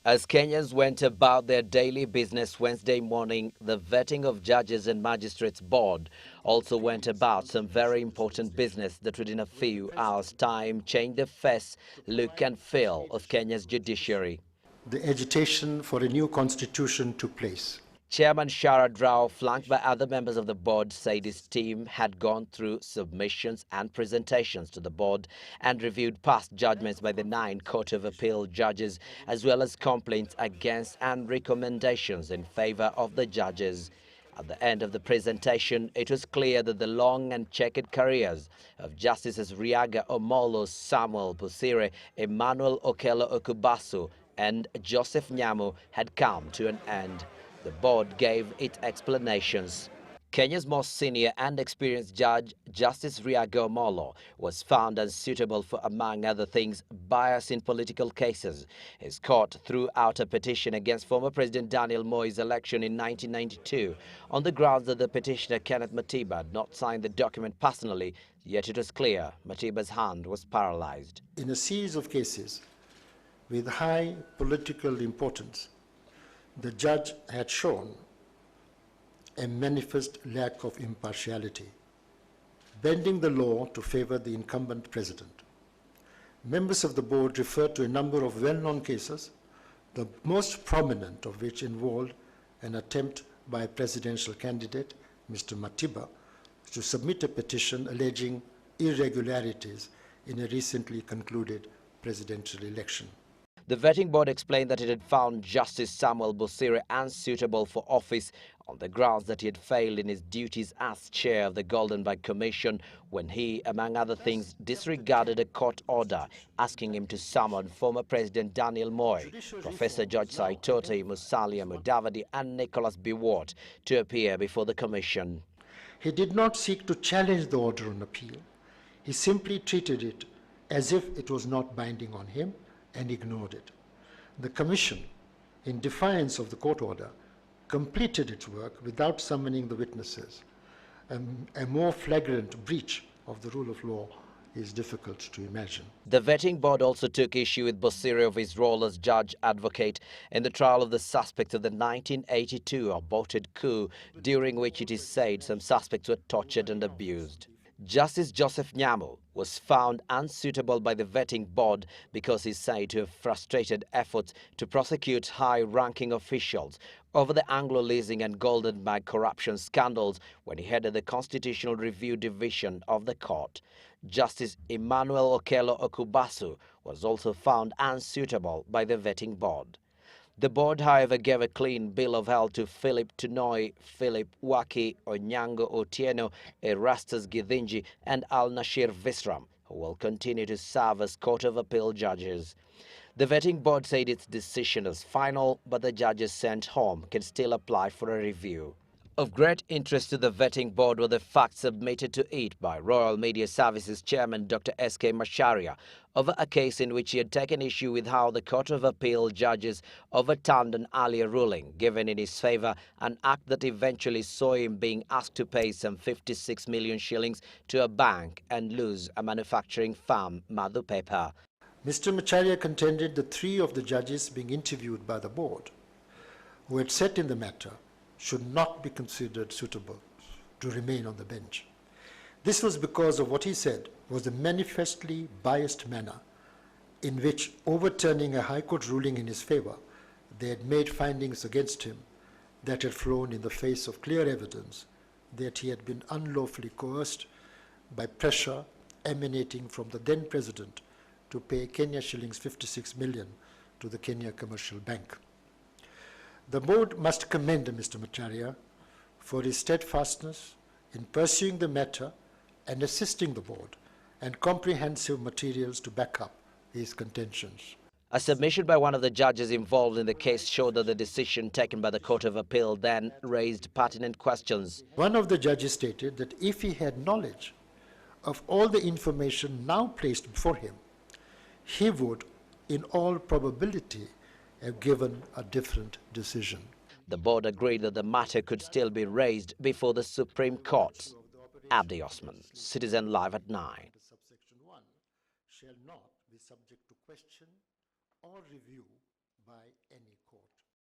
As Kenyans went about their daily business Wednesday morning, the vetting of judges and magistrates board also went about some very important business that within a few hours' time changed the face, look and feel of Kenya's judiciary. The agitation for a new constitution took place. Chairman Sharad Rao, flanked by other members of the board, said his team had gone through submissions and presentations to the board and reviewed past judgments by the 9 Court of Appeal judges, as well as complaints against and recommendations in favor of the judges. At the end of the presentation, it was clear that the long and checkered careers of Justices Riaga Omolo, Samuel Bosire, Emmanuel Okubasu, and Joseph Nyamu had come to an end. The board gave its explanations. Kenya's most senior and experienced judge, Justice Riaga Omolo, was found unsuitable for, among other things, bias in political cases. His court threw out a petition against former President Daniel Moi's election in 1992 on the grounds that the petitioner Kenneth Matiba had not signed the document personally, yet it was clear Matiba's hand was paralyzed. In a series of cases with high political importance, the judge had shown a manifest lack of impartiality, bending the law to favor the incumbent president. Members of the board referred to a number of well-known cases, the most prominent of which involved an attempt by a presidential candidate, Mr. Matiba, to submit a petition alleging irregularities in a recently concluded presidential election. The vetting board explained that it had found Justice Samuel Bosire unsuitable for office on the grounds that he had failed in his duties as chair of the Golden Bag Commission when he, among other things, disregarded a court order asking him to summon former President Daniel Moi, Professor George Saitoti, Musalia Mudavadi and Nicholas Biwott to appear before the commission. He did not seek to challenge the order on appeal. He simply treated it as if it was not binding on him and ignored it. The Commission, in defiance of the court order, completed its work without summoning the witnesses. A more flagrant breach of the rule of law is difficult to imagine. The vetting board also took issue with Bosire of his role as judge advocate in the trial of the suspects of the 1982 aborted coup, during which it is said some suspects were tortured and abused. Justice Joseph Nyamu was found unsuitable by the vetting board because he's said to have frustrated efforts to prosecute high-ranking officials over the Anglo-leasing and Golden Bag corruption scandals when he headed the Constitutional Review Division of the court. Justice Emmanuel Okubasu was also found unsuitable by the vetting board. The board, however, gave a clean bill of health to Philip Tunoi, Philip Waki, Onyango Otieno, Erastus Githinji, and Al-Nashir Visram, who will continue to serve as Court of Appeal judges. The vetting board said its decision is final, but the judges sent home can still apply for a review. Of great interest to the vetting board were the facts submitted to it by Royal Media Services Chairman Dr Macharia over a case in which he had taken issue with how the Court of Appeal judges overturned an earlier ruling given in his favor, an act that eventually saw him being asked to pay some 56 million shillings to a bank and lose a manufacturing firm, Madhu-Paper. Mr. Macharia contended that 3 of the judges being interviewed by the board, who had sat in the matter, should not be considered suitable to remain on the bench. This was because of what he said was the manifestly biased manner in which, overturning a High Court ruling in his favor, they had made findings against him that had flown in the face of clear evidence that he had been unlawfully coerced by pressure emanating from the then president to pay Kenya shillings 56 million to the Kenya Commercial Bank. The board must commend Mr. Macharia for his steadfastness in pursuing the matter and assisting the board and comprehensive materials to back up his contentions. A submission by one of the judges involved in the case showed that the decision taken by the Court of Appeal then raised pertinent questions. One of the judges stated that if he had knowledge of all the information now placed before him, he would, in all probability, have given a different decision. The board agreed that the matter could still be raised before the Supreme Court. Abdi Osman, Citizen Live at 9. Subsection 1 shall not be subject to question or review by any